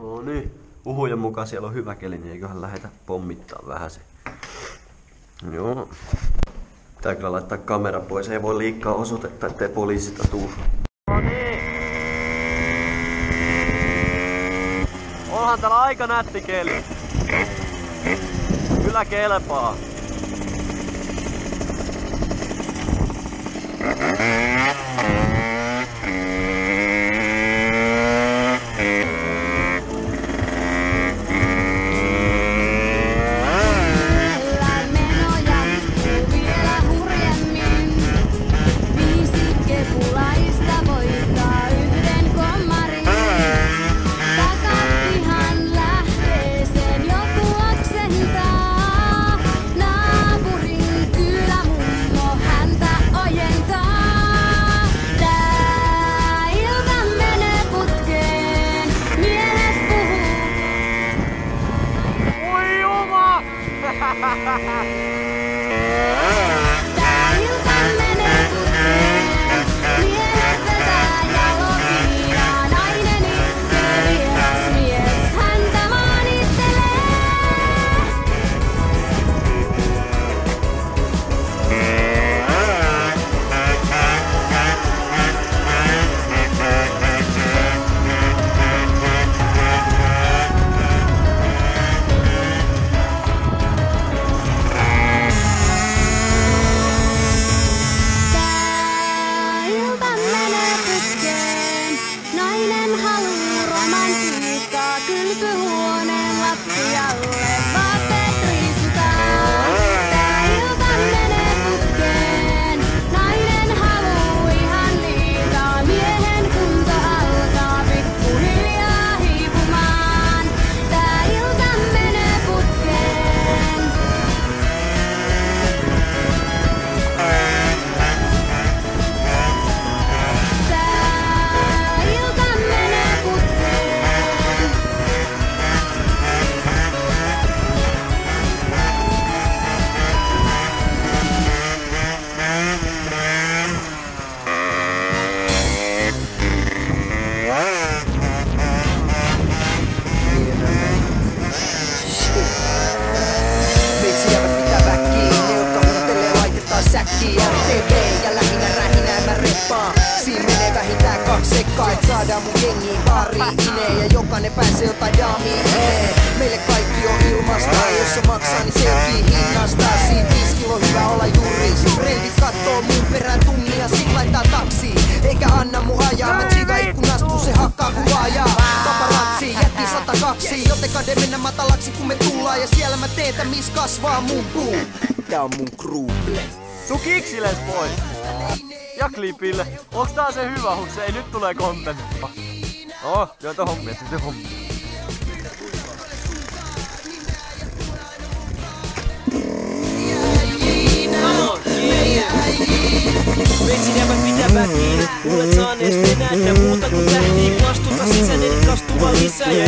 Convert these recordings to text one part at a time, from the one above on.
No niin, huhujen mukaan siellä on hyvä keli, niin eiköhän lähetä pommittaa vähän se. Joo. Pitää kyllä laittaa kamera pois, ei voi liikaa osoitetta, ettei poliisita tuu. No niin. Onhan täällä aika nätti keli. Kyllä kelpaa. Kylpyhuoneen lattialle vaatteet riisutaan. Tää ilta menee putkeen. Nainen haluu ihan liikaa. Miehen kunto alkaa pikkuhiljaa hiipumaan. Tää ilta menee putkeen. Tää ilta menee putkeen. Miksi jäävät pitää väkkiin? Ne jotka huutelee laitetaan säkkiin. RTV ja lähinnä rähinää mä reppaan. Siin menee vähintään 2 sekkaa, et saadaan mun jengiin baariin ineen. Ja jokainen pääsee jotain daamiin ineen. Meille kaikki on ilmasta. Jos se maksaa niin selkii hinnasta. Siin 5 kilo hyvä olla juri. Frendit kattoo mun perään tunnia, sit laittaa taksiin. Eikä anna mun ajaa, mä tsiga ikkunasta kun se hakkaa kuvaajaa. Paparazzi, jätti 102. Joten kade mennä matalaksi kun me tullaan. Ja siellä mä teetä mis kasvaa mun puu. Tää on mun kruuple. Tuu kiksiles pois! Ja klipille. Onks tää se hyvä huks? Ei nyt tulee kontenttia. Oh, joita hommia, sitten hommia. Veitsin jäävät pitää väkiin. Kuulet saaneesti nähdä muuta kuin tähtiin. Vastuuta sisään eli kastua lisää. Ja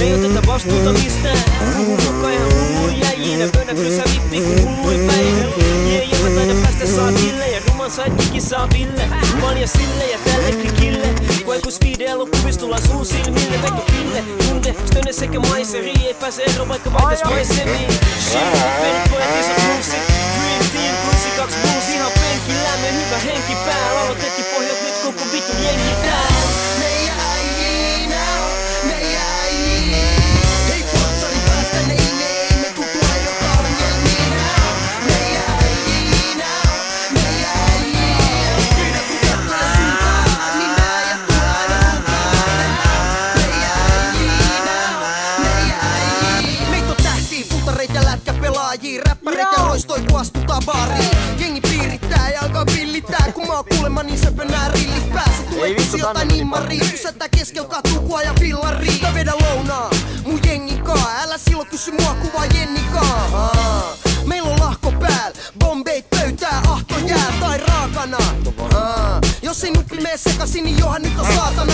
ei oteta vastuuta mistään. Puhun mukaan ihan hulluin jäijinä. Pöydän krysää vippi kun hulluin päivä. Jee, jovat aina päästä saatille. Ja ruman sidekikin saa Ville. Manja sille ja tälle klikille. Koikus video-elokuvissa tullaan sun silmille. Veikko Ville, tunne, stönne sekä maiseri. Ei pääse ero vaikka vaitais maisemiin. Shit, perit pojat isot muussit. Dream Team, kuisi 2 blues ihan penkillä. Me hyvä henki päällä. Aloitettiin pohjat nyt koko vitun jengi täällä. Räppäreitä ja roistoi kun astutaan baariin. Jengi piirittää ja alkaa pillittää. Kun mä oon kuulemma niin söpönää rillit päässä. Tulee vitsi jotain immaria. Pysäyttää keskel katukua ja fillaria. Tää vedä lounaa mun jengin kaa. Älä silloin kysy mua kuvaa Jennikaa. Meillä on lahko pääl, bombeit pöytää, ahto jää tai raakana. Jos ei nuppi mene sekasin niin johan nyt on saatana